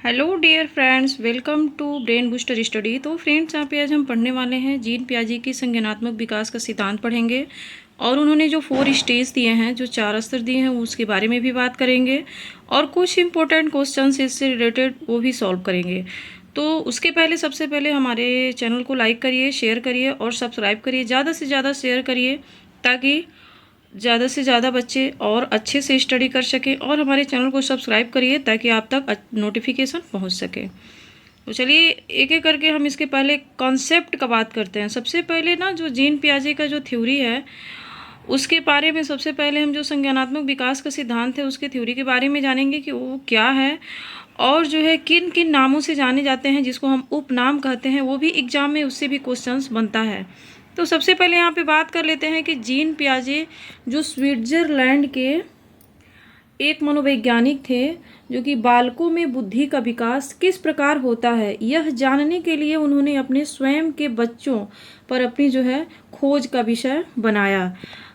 Hello dear friends, welcome to brain booster study. तो friends, यहाँ पे आज हम पढ़ने वाले हैं जीन पियाजे की संज्ञानात्मक विकास का सिद्धांत पढ़ेंगे और उन्होंने जो 4 स्टेज दिए हैं, जो 4 स्तर दिए हैं, उसके बारे में भी बात करेंगे और कुछ इंपॉर्टेंट क्वेश्चंस इससे रिलेटेड वो भी सॉल्व करेंगे। तो उसके पहले सबसे पहले हमारे चैनल को लाइक करिए, शेयर करिए और सब्सक्राइब करिए। ज़्यादा से ज़्यादा शेयर करिए ताकि ज़्यादा से ज़्यादा बच्चे और अच्छे से स्टडी कर सकें, और हमारे चैनल को सब्सक्राइब करिए ताकि आप तक नोटिफिकेशन पहुंच सके। तो चलिए एक एक करके हम इसके पहले कॉन्सेप्ट का बात करते हैं। सबसे पहले ना, जो जीन पियाजे का जो थ्योरी है उसके बारे में सबसे पहले हम जो संज्ञानात्मक विकास का सिद्धांत है उसके थ्योरी के बारे में जानेंगे कि वो क्या है और जो है किन किन नामों से जाने जाते हैं, जिसको हम उपनाम कहते हैं। वो भी एग्जाम में उससे भी क्वेश्चंस बनता है। तो सबसे पहले यहाँ पे बात कर लेते हैं कि जीन पियाजे जो स्विट्जरलैंड के एक मनोवैज्ञानिक थे, जो कि बालकों में बुद्धि का विकास किस प्रकार होता है यह जानने के लिए उन्होंने अपने स्वयं के बच्चों पर अपनी जो है खोज का विषय बनाया।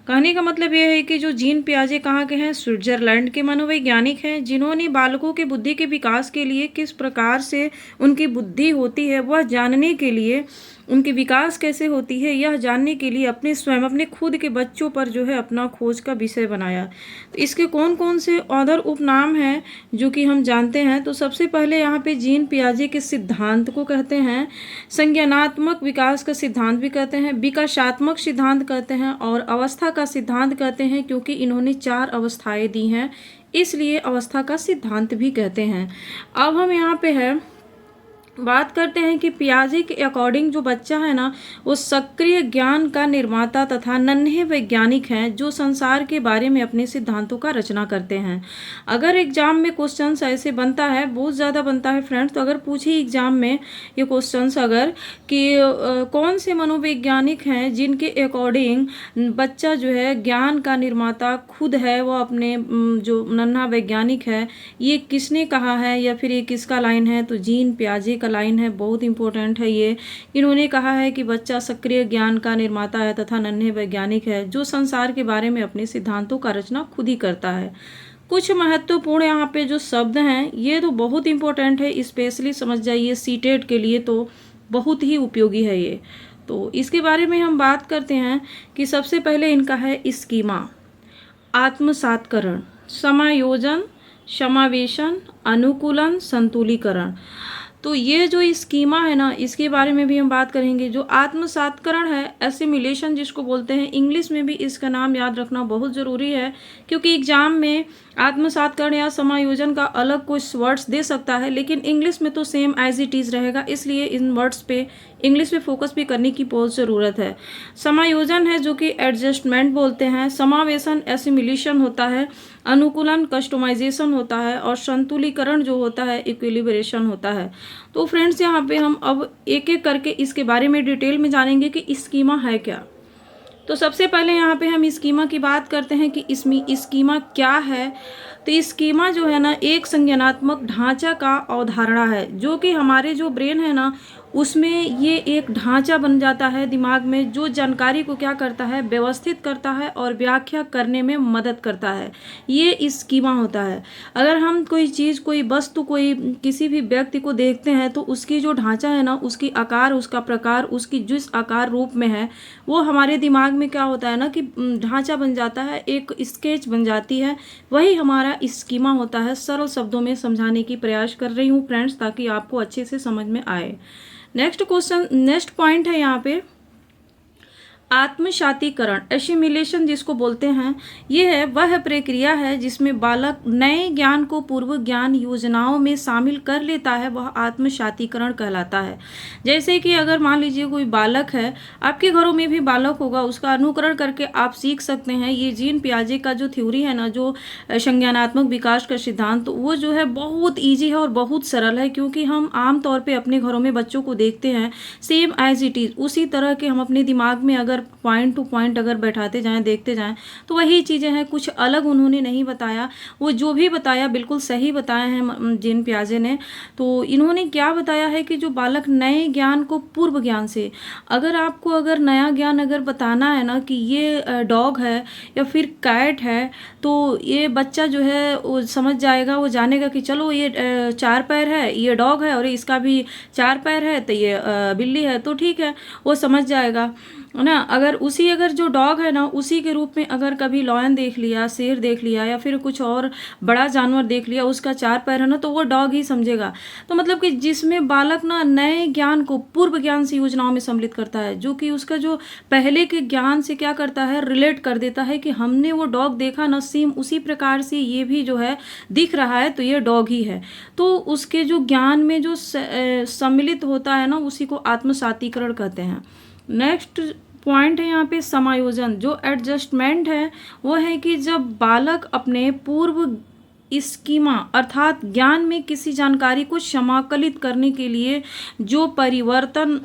कहने का मतलब यह है कि जो जीन पियाजे कहाँ के हैं, स्विट्जरलैंड के मनोवैज्ञानिक हैं, जिन्होंने बालकों के बुद्धि के विकास के लिए किस प्रकार से उनकी बुद्धि होती है वह जानने के लिए, उनकी विकास कैसे होती है यह जानने के लिए अपने स्वयं अपने खुद के बच्चों पर जो है अपना खोज का विषय बनाया। तो इसके कौन कौन से अदर उपनाम हैं जो कि हम जानते हैं। तो सबसे पहले यहाँ पे जीन पियाजे के सिद्धांत को कहते हैं संज्ञानात्मक विकास का सिद्धांत भी कहते हैं, विकासात्मक सिद्धांत कहते हैं और अवस्था का सिद्धांत कहते हैं, क्योंकि इन्होंने 4 अवस्थाएं दी हैं इसलिए अवस्था का सिद्धांत भी कहते हैं। अब हम यहाँ पे है बात करते हैं कि पियाजे के अकॉर्डिंग जो बच्चा है ना, वो सक्रिय ज्ञान का निर्माता तथा नन्हे वैज्ञानिक हैं जो संसार के बारे में अपने सिद्धांतों का रचना करते हैं। अगर एग्जाम में क्वेश्चंस ऐसे बनता है, बहुत ज़्यादा बनता है फ्रेंड्स, तो अगर पूछे एग्जाम में ये क्वेश्चंस अगर कि कौन से मनोवैज्ञानिक हैं जिनके अकॉर्डिंग बच्चा जो है ज्ञान का निर्माता खुद है, वो अपने जो नन्हा वैज्ञानिक है, ये किसने कहा है या फिर ये किसका लाइन है, तो जीन पियाजे का लाइन है। बहुत इंपॉर्टेंट है ये। इन्होंने कहा है कि बच्चा सक्रिय ज्ञान का निर्माता है तथा नन्हे वैज्ञानिक है जो संसार के बारे में अपने सिद्धांतों का रचना खुद ही करता है। कुछ महत्वपूर्ण यहाँ पे जो शब्द हैं ये तो बहुत इंपॉर्टेंट है, स्पेशली समझ जाइए सीटेट के लिए तो बहुत ही उपयोगी है ये। तो इसके बारे में हम बात करते हैं कि सबसे पहले इनका है स्कीमा, आत्मसात्करण, समायोजन, समावेशन, अनुकूलन, संतुलीकरण। तो ये जो स्कीमा है ना, इसके बारे में भी हम बात करेंगे। जो आत्मसात्करण है, एसिमिलेशन जिसको बोलते हैं, इंग्लिश में भी इसका नाम याद रखना बहुत ज़रूरी है, क्योंकि एग्जाम में आत्मसात्करण या समायोजन का अलग कुछ वर्ड्स दे सकता है, लेकिन इंग्लिश में तो सेम एज इट इज़ रहेगा, इसलिए इन वर्ड्स पे इंग्लिश में फोकस भी करने की बहुत ज़रूरत है। समायोजन है जो कि एडजस्टमेंट बोलते हैं, समावेशन एसिमिलेशन होता है, अनुकूलन कस्टमाइजेशन होता है और संतुलीकरण जो होता है इक्विलिब्रेशन होता है। तो फ्रेंड्स, यहाँ पे हम अब एक एक करके इसके बारे में डिटेल में जानेंगे कि स्कीमा है क्या। तो सबसे पहले यहाँ पे हम स्कीमा की बात करते हैं कि इसमें स्कीमा क्या है। तो स्कीमा जो है ना, एक संज्ञानात्मक ढांचा का अवधारणा है जो कि हमारे जो ब्रेन है ना उसमें ये एक ढांचा बन जाता है दिमाग में, जो जानकारी को क्या करता है, व्यवस्थित करता है और व्याख्या करने में मदद करता है। ये स्कीमा होता है। अगर हम कोई चीज़, कोई वस्तु, कोई किसी भी व्यक्ति को देखते हैं तो उसकी जो ढांचा है ना, उसकी आकार, उसका प्रकार, उसकी जिस आकार रूप में है, वो हमारे दिमाग में क्या होता है ना कि ढांचा बन जाता है, एक स्केच बन जाती है, वही हमारा स्कीमा होता है। सरल शब्दों में समझाने की प्रयास कर रही हूँ फ्रेंड्स, ताकि आपको अच्छे से समझ में आए। नेक्स्ट पॉइंट है यहाँ पे आत्मसातीकरण, एसिमिलेशन जिसको बोलते हैं। ये है वह प्रक्रिया है जिसमें बालक नए ज्ञान को पूर्व ज्ञान योजनाओं में शामिल कर लेता है, वह आत्मसातीकरण कहलाता है। जैसे कि अगर मान लीजिए कोई बालक है, आपके घरों में भी बालक होगा, उसका अनुकरण करके आप सीख सकते हैं। ये जीन पियाजे का जो थ्योरी है ना, जो संज्ञानात्मक विकास का सिद्धांत, तो वो जो है बहुत ईजी है और बहुत सरल है, क्योंकि हम आमतौर पर अपने घरों में बच्चों को देखते हैं सेम एज इट इज़, उसी तरह के हम अपने दिमाग में अगर अगर पॉइंट टू पॉइंट अगर बैठाते जाएं, देखते जाएं, तो वही चीज़ें हैं, कुछ अलग उन्होंने नहीं बताया। वो जो भी बताया बिल्कुल सही बताया है जीन पियाजे ने। तो इन्होंने क्या बताया है कि जो बालक नए ज्ञान को पूर्व ज्ञान से, अगर आपको अगर नया ज्ञान अगर बताना है ना कि ये डॉग है या फिर कैट है, तो ये बच्चा जो है वो समझ जाएगा, वो जानेगा कि चलो ये 4 पैर है, ये डॉग है, और इसका भी 4 पैर है, तो ये बिल्ली है, तो ठीक है, वो समझ जाएगा ना। अगर जो डॉग है ना, उसी के रूप में अगर कभी लॉयन देख लिया, शेर देख लिया, या फिर कुछ और बड़ा जानवर देख लिया, उसका 4 पैर है ना, तो वो डॉग ही समझेगा। तो मतलब कि जिसमें बालक ना नए ज्ञान को पूर्व ज्ञान से योजनाओं में सम्मिलित करता है, जो कि उसका जो पहले के ज्ञान से क्या करता है, रिलेट कर देता है कि हमने वो डॉग देखा ना, सेम उसी प्रकार से ये भी जो है दिख रहा है, तो ये डॉग ही है। तो उसके जो ज्ञान में जो सम्मिलित होता है ना, उसी को आत्मसातीकरण कहते हैं। नेक्स्ट पॉइंट है यहाँ पे समायोजन। जो एडजस्टमेंट है वो है कि जब बालक अपने पूर्व स्कीमा अर्थात ज्ञान में किसी जानकारी को समाकलित करने के लिए जो परिवर्तन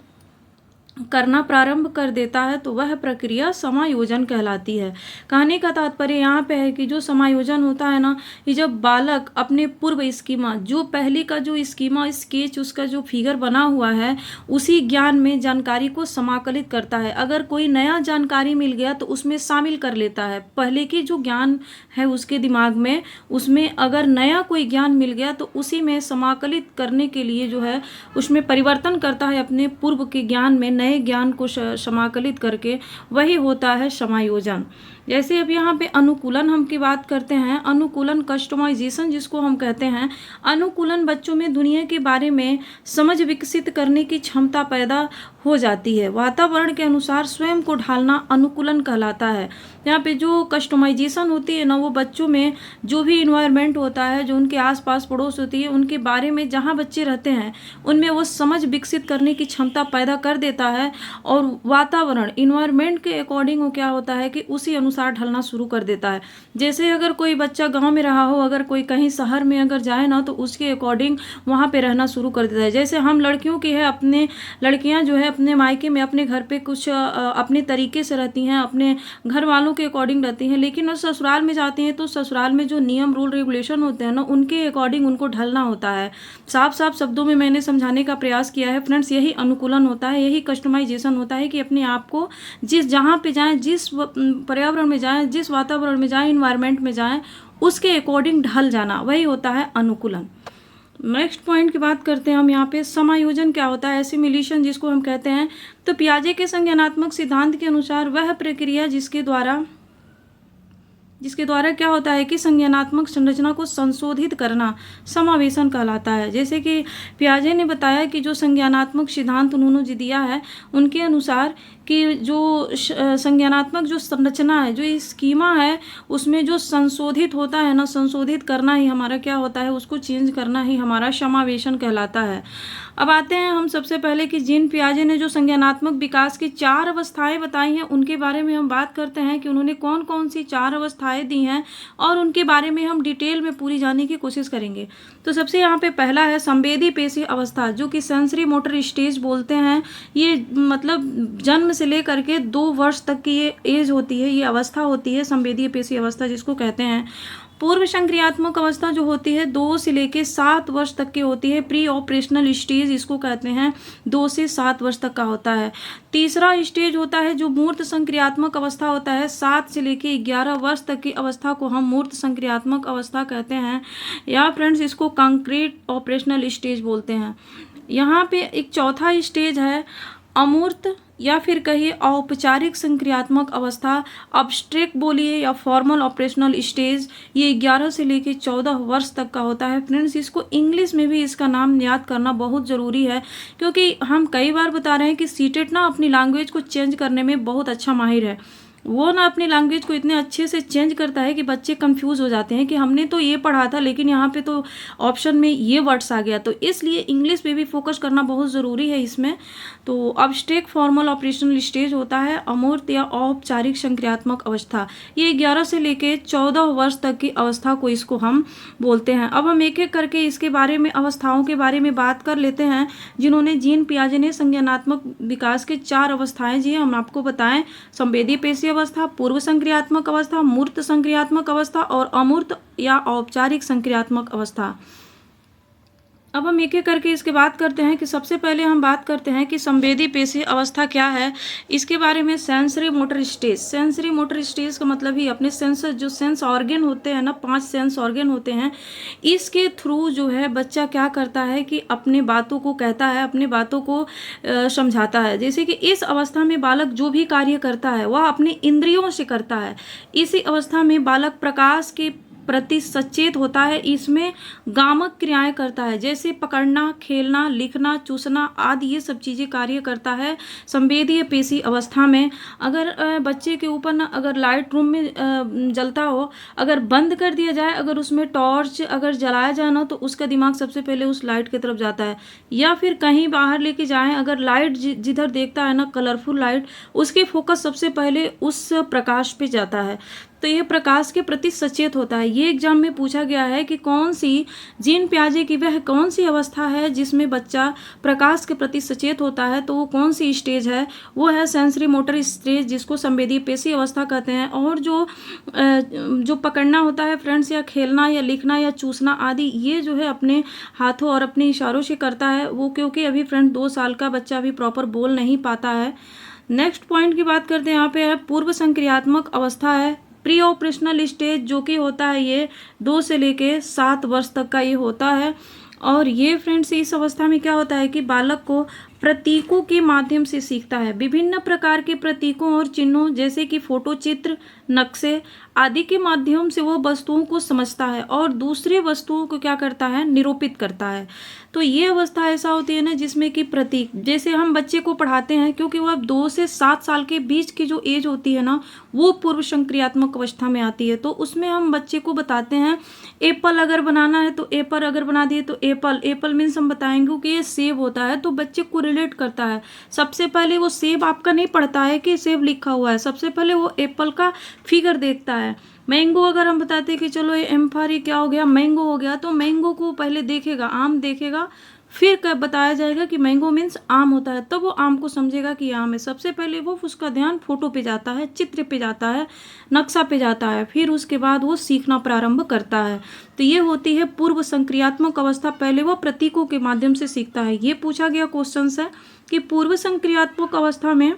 करना प्रारंभ कर देता है, तो वह प्रक्रिया समायोजन कहलाती है। कहने का तात्पर्य यहाँ पे है कि जो समायोजन होता है ना, कि जब बालक अपने पूर्व स्कीमा, जो पहले का जो स्कीमा स्केच उसका जो फिगर बना हुआ है, उसी ज्ञान में जानकारी को समाकलित करता है। अगर कोई नया जानकारी मिल गया तो उसमें शामिल कर लेता है। पहले की जो ज्ञान है उसके दिमाग में, उसमें अगर नया कोई ज्ञान मिल गया तो उसी में समाकलित करने के लिए जो है उसमें परिवर्तन करता है अपने पूर्व के ज्ञान में, नए ज्ञान को समाकलित करके, वही होता है समायोजन। जैसे अब यहाँ पे अनुकूलन हम की बात करते हैं। अनुकूलन कस्टमाइजेशन जिसको हम कहते हैं, अनुकूलन बच्चों में दुनिया के बारे में समझ विकसित करने की क्षमता पैदा हो जाती है। वातावरण के अनुसार स्वयं को ढालना अनुकूलन कहलाता है। यहाँ पे जो कस्टमाइजेशन होती है ना, वो बच्चों में जो भी इन्वायरमेंट होता है, जो उनके आसपास पड़ोस होती है, उनके बारे में जहाँ बच्चे रहते हैं उनमें वो समझ विकसित करने की क्षमता पैदा कर देता है। और वातावरण इन्वायरमेंट के अकॉर्डिंग वो क्या होता है कि उसी अनुसार ढलना शुरू कर देता है। जैसे अगर कोई बच्चा गांव में रहा हो, अगर कोई कहीं शहर में अगर जाए ना, तो उसके अकॉर्डिंग वहाँ पे रहना शुरू कर देता है। जैसे हम लड़कियों की है, अपने लड़कियाँ जो है अपने मायके में अपने घर पे कुछ अपने तरीके से रहती हैं, अपने घर वालों के अकॉर्डिंग रहती हैं, लेकिन वो ससुराल में जाती हैं तो ससुराल में जो नियम रूल रेगुलेशन होते हैं ना, उनके अकॉर्डिंग उनको ढलना होता है। साफ साफ शब्दों में मैंने समझाने का प्रयास किया है फ्रेंड्स, यही अनुकूलन होता है, यही कस्टमाइजेशन होता है कि अपने आप को जहाँ पे जाएं, जिस पर्यावरण में जाएं, जिस वातावरण में जाएं, इन्वायरमेंट में जाएं, उसके अकॉर्डिंग ढल जाना, वही होता है अनुकूलन। नेक्स्ट पॉइंट की बात करते हैं हम यहाँ पे। समायोजन क्या होता है, एसिमिलेशन जिसको हम कहते हैं। तो पियाजे के संज्ञानात्मक सिद्धांत के अनुसार वह प्रक्रिया जिसके द्वारा क्या होता है कि संज्ञानात्मक संरचना को संशोधित करना समावेशन कहलाता है। जैसे कि पियाजे ने बताया कि जो संज्ञानात्मक सिद्धांत उन्होंने दिया है, उनके अनुसार कि जो संज्ञानात्मक जो संरचना है, जो स्कीमा है, उसमें जो संशोधित होता है ना, संशोधित करना ही हमारा क्या होता है, उसको चेंज करना ही हमारा समावेशन कहलाता है। अब आते हैं हम सबसे पहले कि जीन पियाजे ने जो संज्ञानात्मक विकास की 4 अवस्थाएं बताई हैं, उनके बारे में हम बात करते हैं कि उन्होंने कौन कौन सी 4 अवस्थाएं दी हैं, और उनके बारे में हम डिटेल में पूरी जानने की कोशिश करेंगे। तो सबसे यहाँ पे पहला है संवेदी पेशी अवस्था, जो कि सेंसरी मोटर स्टेज बोलते हैं। ये मतलब जन्म से लेकर के 2 वर्ष तक की ये एज होती है, ये अवस्था होती है संवेदीय पेशी अवस्था जिसको कहते हैं। पूर्व संक्रियात्मक अवस्था जो होती है 2 से लेकर 7 वर्ष तक की होती है। प्री ऑपरेशनल स्टेज इसको कहते हैं, 2 से 7 वर्ष तक का होता है। तीसरा स्टेज होता है जो मूर्त संक्रियात्मक अवस्था होता है, 7 से लेकर 11 वर्ष तक की अवस्था को हम मूर्त संक्रियात्मक अवस्था कहते हैं, या फ्रेंड्स इसको कंक्रीट ऑपरेशनल स्टेज बोलते हैं। यहाँ पे एक चौथा स्टेज है अमूर्त या फिर कहिए औपचारिक संक्रियात्मक अवस्था, अब्स्ट्रैक्ट बोलिए या फॉर्मल ऑपरेशनल स्टेज। ये 11 से लेकर 14 वर्ष तक का होता है। फ्रेंड्स इसको इंग्लिश में भी इसका नाम याद करना बहुत ज़रूरी है, क्योंकि हम कई बार बता रहे हैं कि सीटेट ना अपनी लैंग्वेज को चेंज करने में बहुत अच्छा माहिर है। वो ना अपनी लैंग्वेज को इतने अच्छे से चेंज करता है कि बच्चे कंफ्यूज हो जाते हैं कि हमने तो ये पढ़ा था लेकिन यहाँ पे तो ऑप्शन में ये वर्ड्स आ गया। तो इसलिए इंग्लिश पे भी फोकस करना बहुत ज़रूरी है इसमें। तो अब्स्ट्रैक्ट फॉर्मल ऑपरेशनल स्टेज होता है अमूर्त या औपचारिक संक्रियात्मक अवस्था। ये 11 से लेके 14 वर्ष तक की अवस्था को इसको हम बोलते हैं। अब हम एक एक करके इसके बारे में, अवस्थाओं के बारे में बात कर लेते हैं जिन्होंने जीन पियाजे ने संज्ञानात्मक विकास के 4 अवस्थाएं जी हम आपको बताएं। संवेदी पेशी अवस्था, पूर्व संक्रियात्मक अवस्था, मूर्त संक्रियात्मक अवस्था और अमूर्त या औपचारिक संक्रियात्मक अवस्था। अब हम एक एक करके इसके बात करते हैं कि सबसे पहले हम बात करते हैं कि संवेदी पेशी अवस्था क्या है। इसके बारे में sensory motor stage. Sensory motor stage का मतलब ही अपने सेंसर, जो सेंस ऑर्गन होते हैं ना, 5 सेंस ऑर्गन होते हैं, इसके थ्रू जो है बच्चा क्या करता है कि अपने बातों को कहता है, अपने बातों को समझाता है। जैसे कि इस अवस्था में बालक जो भी कार्य करता है वह अपने इंद्रियों से करता है। इसी अवस्था में बालक प्रकाश के प्रति सचेत होता है। इसमें गामक क्रियाएं करता है, जैसे पकड़ना, खेलना, लिखना, चूसना आदि ये सब चीज़ें कार्य करता है संवेदीय पेशी अवस्था में। अगर बच्चे के ऊपर ना अगर लाइट रूम में जलता हो, अगर बंद कर दिया जाए, अगर उसमें टॉर्च अगर जलाया जाए ना, तो उसका दिमाग सबसे पहले उस लाइट की तरफ जाता है। या फिर कहीं बाहर लेके जाएं, अगर लाइट जिधर देखता है ना, कलरफुल लाइट, उसके फोकस सबसे पहले उस प्रकाश पे जाता है। तो ये प्रकाश के प्रति सचेत होता है। ये एग्जाम में पूछा गया है कि कौन सी जीन पियाजे की वह कौन सी अवस्था है जिसमें बच्चा प्रकाश के प्रति सचेत होता है, तो वो कौन सी स्टेज है? वो है सेंसरी मोटर स्टेज, जिसको संवेदी पेशी अवस्था कहते हैं। और जो पकड़ना होता है फ्रेंड्स, या खेलना या लिखना या चूसना आदि, ये जो है अपने हाथों और अपने इशारों से करता है वो, क्योंकि अभी फ्रेंड 2 साल का बच्चा अभी प्रॉपर बोल नहीं पाता है। नेक्स्ट पॉइंट की बात करते हैं, यहाँ पे है पूर्व संक्रियात्मक अवस्था है, प्री ऑपरेशनल स्टेज, जो कि होता है ये 2 से लेके 7 वर्ष तक का ये होता है। और ये फ्रेंड्स इस अवस्था में क्या होता है कि बालक को प्रतीकों के माध्यम से सीखता है। विभिन्न प्रकार के प्रतीकों और चिन्हों, जैसे कि फोटो चित्र, नक्शे आदि के माध्यम से वह वस्तुओं को समझता है और दूसरी वस्तुओं को क्या करता है, निरूपित करता है। तो ये अवस्था ऐसा होती है ना जिसमें कि प्रतीक, जैसे हम बच्चे को पढ़ाते हैं, क्योंकि वह 2 से 7 साल के बीच की जो एज होती है ना, वो पूर्व संक्रियात्मक अवस्था में आती है। तो उसमें हम बच्चे को बताते हैं, एप्पल अगर बनाना है तो एप्पल अगर बना दिए तो एप्पल, एप्पल मीन्स हम बताएंगे कि ये सेब होता है, तो बच्चे को रिलेट करता है। सबसे पहले वो सेब आपका नहीं पढ़ता है कि सेब लिखा हुआ है, सबसे पहले वो एप्पल का फिगर देखता है। मैंगो अगर हम बताते हैं कि चलो ये एम्फारी क्या हो गया, मैंगो हो गया, तो मैंगो को पहले देखेगा, आम देखेगा, फिर कब बताया जाएगा कि मैंगो मीन्स आम होता है, तब वो आम को समझेगा कि आम है। सबसे पहले वो उसका ध्यान फोटो पे जाता है, चित्र पे जाता है, नक्शा पे जाता है, फिर उसके बाद वो सीखना प्रारंभ करता है। तो ये होती है पूर्व संक्रियात्मक अवस्था। पहले वो प्रतीकों के माध्यम से सीखता है। ये पूछा गया क्वेश्चन है कि पूर्व संक्रियात्मक अवस्था में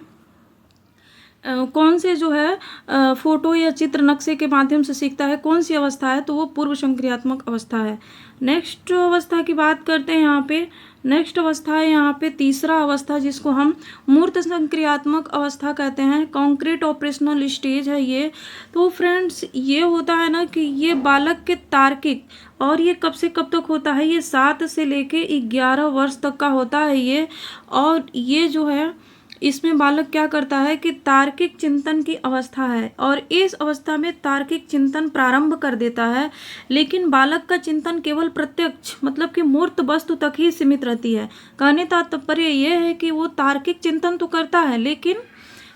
कौन से जो है फोटो या चित्र नक्शे के माध्यम से सीखता है, कौन सी अवस्था है, तो वो पूर्व संक्रियात्मक अवस्था है। नेक्स्ट अवस्था की बात करते हैं यहाँ पे। नेक्स्ट अवस्था है यहाँ पे तीसरा अवस्था, जिसको हम मूर्त संक्रियात्मक अवस्था कहते हैं। कॉन्क्रीट ऑपरेशनल स्टेज है ये। तो फ्रेंड्स ये होता है ना कि ये बालक के तार्किक, और ये कब से कब तक होता है, ये 7 से लेके 11 वर्ष तक का होता है ये। और ये जो है इसमें बालक क्या करता है कि तार्किक चिंतन की अवस्था है, और इस अवस्था में तार्किक चिंतन प्रारंभ कर देता है। लेकिन बालक का चिंतन केवल प्रत्यक्ष मतलब कि मूर्त वस्तु तक ही सीमित रहती है। कहने का तात्पर्य यह है कि वो तार्किक चिंतन तो करता है, लेकिन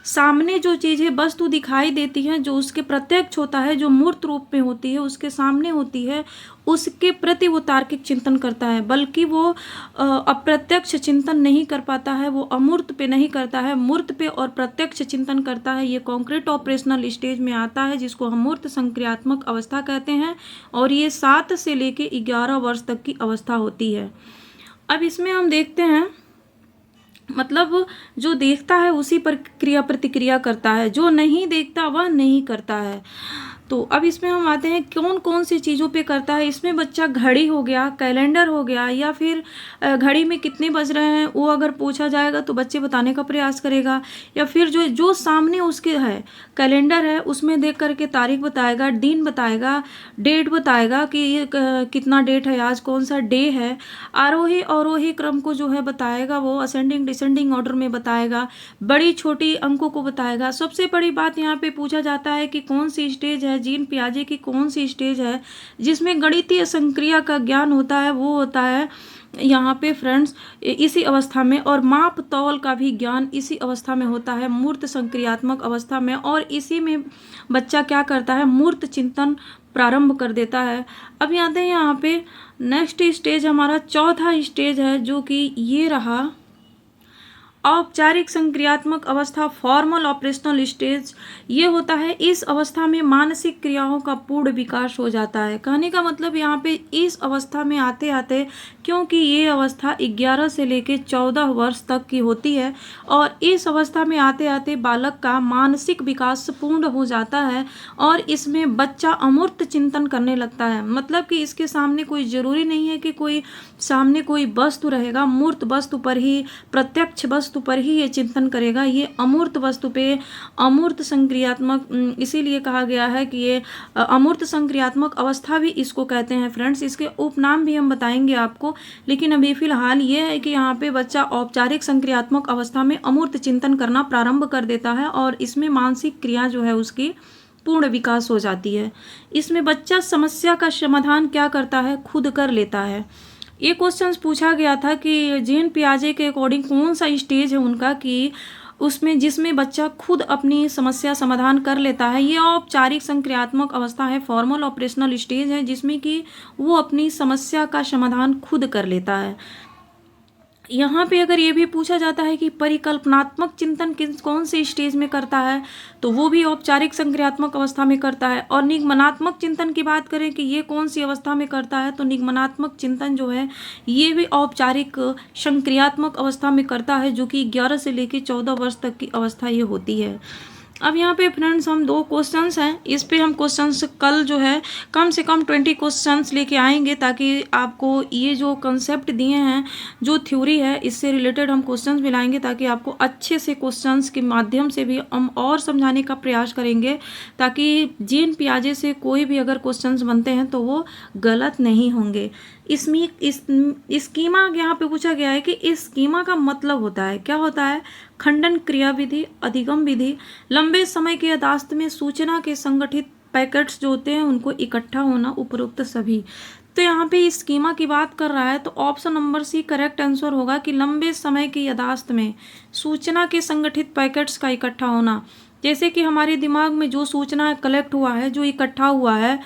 सामने जो चीज़ें वस्तु दिखाई देती हैं, जो उसके प्रत्यक्ष होता है, जो मूर्त रूप में होती है, उसके सामने होती है, उसके प्रति वो तार्किक चिंतन करता है। बल्कि वो अप्रत्यक्ष चिंतन नहीं कर पाता है, वो अमूर्त पे नहीं करता है, मूर्त पे और प्रत्यक्ष चिंतन करता है। ये कॉन्क्रीट ऑपरेशनल स्टेज में आता है, जिसको हम मूर्त संक्रियात्मक अवस्था कहते हैं। और ये 7 से लेके 11 वर्ष तक की अवस्था होती है। अब इसमें हम देखते हैं, मतलब जो देखता है उसी पर क्रिया प्रतिक्रिया करता है, जो नहीं देखता वह नहीं करता है। तो अब इसमें हम आते हैं कौन कौन सी चीज़ों पे करता है। इसमें बच्चा घड़ी हो गया, कैलेंडर हो गया, या फिर घड़ी में कितने बज रहे हैं वो अगर पूछा जाएगा तो बच्चे बताने का प्रयास करेगा, या फिर जो जो सामने उसके है कैलेंडर है उसमें देख करके तारीख बताएगा, दिन बताएगा, डेट बताएगा कि ये कितना डेट है, आज कौन सा डे है। आरोही अवरोही क्रम को जो है बताएगा, वो असेंडिंग डिसेंडिंग ऑर्डर में बताएगा, बड़ी छोटी अंकों को बताएगा। सबसे बड़ी बात यहाँ पे पूछा जाता है कि कौन सी स्टेज है, जीन पियाजे की कौन सी स्टेज है जिसमें गणितीय संक्रिया का ज्ञान होता है, वो होता है यहाँ पे फ्रेंड्स इसी अवस्था में, और माप तौल का भी ज्ञान इसी अवस्था में होता है, मूर्त संक्रियात्मक अवस्था में। और इसी में बच्चा क्या करता है, मूर्त चिंतन प्रारंभ कर देता है। अब आते हैं यहाँ पे नेक्स्ट स्टेज, हमारा चौथा स्टेज है जो कि ये रहा औपचारिक संक्रियात्मक अवस्था, फॉर्मल ऑपरेशनल स्टेज। ये होता है इस अवस्था में मानसिक क्रियाओं का पूर्ण विकास हो जाता है। कहने का मतलब यहाँ पे इस अवस्था में आते आते, क्योंकि ये अवस्था 11 से लेकर 14 वर्ष तक की होती है, और इस अवस्था में आते आते बालक का मानसिक विकास पूर्ण हो जाता है और इसमें बच्चा अमूर्त चिंतन करने लगता है। मतलब कि इसके सामने कोई ज़रूरी नहीं है कि कोई सामने कोई वस्तु रहेगा, मूर्त वस्तु पर ही, प्रत्यक्ष वस्तु पर ही ये चिंतन करेगा। ये अमूर्त वस्तु पे अमूर्त संक्रियात्मक, इसीलिए कहा गया है कि ये अमूर्त संक्रियात्मक अवस्था भी इसको कहते हैं फ्रेंड्स। इसके उपनाम भी हम बताएंगे आपको, लेकिन अभी फिलहाल ये है कि यहाँ पे बच्चा औपचारिक संक्रियात्मक अवस्था में अमूर्त चिंतन करना प्रारंभ कर देता है और इसमें मानसिक क्रिया जो है उसकी पूर्ण विकास हो जाती है। इसमें बच्चा समस्या का समाधान क्या करता है, खुद कर लेता है। ये क्वेश्चन पूछा गया था कि जीन पियाजे के अकॉर्डिंग कौन सा स्टेज है उनका कि उसमें जिसमें बच्चा खुद अपनी समस्या समाधान कर लेता है। ये औपचारिक संक्रियात्मक अवस्था है, फॉर्मल ऑपरेशनल स्टेज है, जिसमें कि वो अपनी समस्या का समाधान खुद कर लेता है। यहाँ पे अगर ये भी पूछा जाता है कि परिकल्पनात्मक चिंतन किस कौन से स्टेज में करता है, तो वो भी औपचारिक संक्रियात्मक अवस्था में करता है। और निगमनात्मक चिंतन की बात करें कि ये कौन सी अवस्था में करता है, तो निगमनात्मक चिंतन जो है ये भी औपचारिक संक्रियात्मक अवस्था में करता है, जो कि 11 से लेकर 14 वर्ष तक की अवस्था ये होती है। अब यहाँ पे फ्रेंड्स हम 2 क्वेश्चंस हैं, इस पे हम क्वेश्चंस कल जो है कम से कम 20 क्वेश्चंस लेके आएंगे, ताकि आपको ये जो कंसेप्ट दिए हैं, जो थ्योरी है, इससे रिलेटेड हम क्वेश्चंस भी लाएंगे, ताकि आपको अच्छे से क्वेश्चंस के माध्यम से भी हम और समझाने का प्रयास करेंगे, ताकि जीन पियाजे से कोई भी अगर क्वेश्चंस बनते हैं तो वो गलत नहीं होंगे। इसमें स्कीमा यहाँ पे पूछा गया है कि इस स्कीमा का मतलब होता है, क्या होता है, खंडन क्रिया विधि, अधिगम विधि, लंबे समय के यादाश्त में सूचना के संगठित पैकेट्स जो होते हैं उनको इकट्ठा होना, उपरोक्त सभी। तो यहाँ पे इस स्कीमा की बात कर रहा है, तो option number C correct answer होगा कि लंबे समय की यादाश्त में सूचना के संगठित पैकेट्स का इकट्ठा होना। जैसे कि हमारे दिमाग में जो सूचना कलेक्ट हुआ है, जो इकट्ठा हुआ है,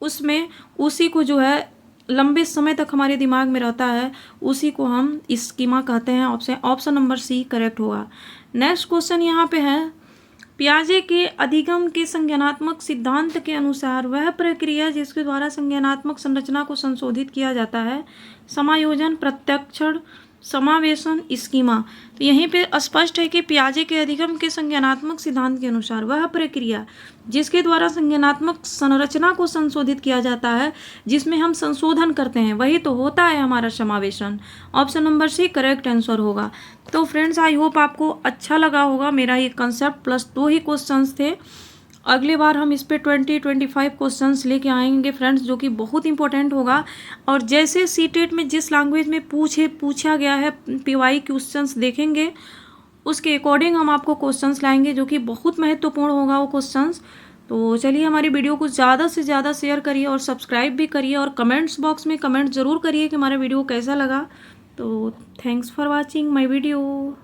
उसमें उसी को जो है लंबे समय तक हमारे दिमाग में रहता है, उसी को हम स्कीमा कहते हैं। ऑप्शन नंबर सी करेक्ट होगा। नेक्स्ट क्वेश्चन यहाँ पे है, पियाजे के अधिगम के संज्ञानात्मक सिद्धांत के अनुसार वह प्रक्रिया जिसके द्वारा संज्ञानात्मक संरचना को संशोधित किया जाता है, समायोजन, प्रत्यक्षण, समावेशन, स्कीमा। तो यहीं पे स्पष्ट है कि पियाजे के अधिगम के संज्ञानात्मक सिद्धांत के अनुसार वह प्रक्रिया जिसके द्वारा संज्ञानात्मक संरचना को संशोधित किया जाता है, जिसमें हम संशोधन करते हैं, वही तो होता है हमारा समावेशन। Option number C correct answer होगा। तो फ्रेंड्स आई होप आपको अच्छा लगा होगा मेरा ये कंसेप्ट, प्लस 2 ही क्वेश्चंस थे। अगले बार हम इस पे 20-25 क्वेश्चंस लेके आएंगे फ्रेंड्स, जो कि बहुत इंपॉर्टेंट होगा। और जैसे सीटेट में जिस लैंग्वेज में पूछा गया है पीवाई क्वेश्चंस देखेंगे, उसके अकॉर्डिंग हम आपको क्वेश्चंस लाएंगे, जो कि बहुत महत्वपूर्ण होगा वो क्वेश्चंस। तो चलिए हमारी वीडियो को ज़्यादा से ज़्यादा शेयर करिए और सब्सक्राइब भी करिए, और कमेंट्स बॉक्स में कमेंट ज़रूर करिए कि हमारा वीडियो कैसा लगा। तो thanks for watching my video.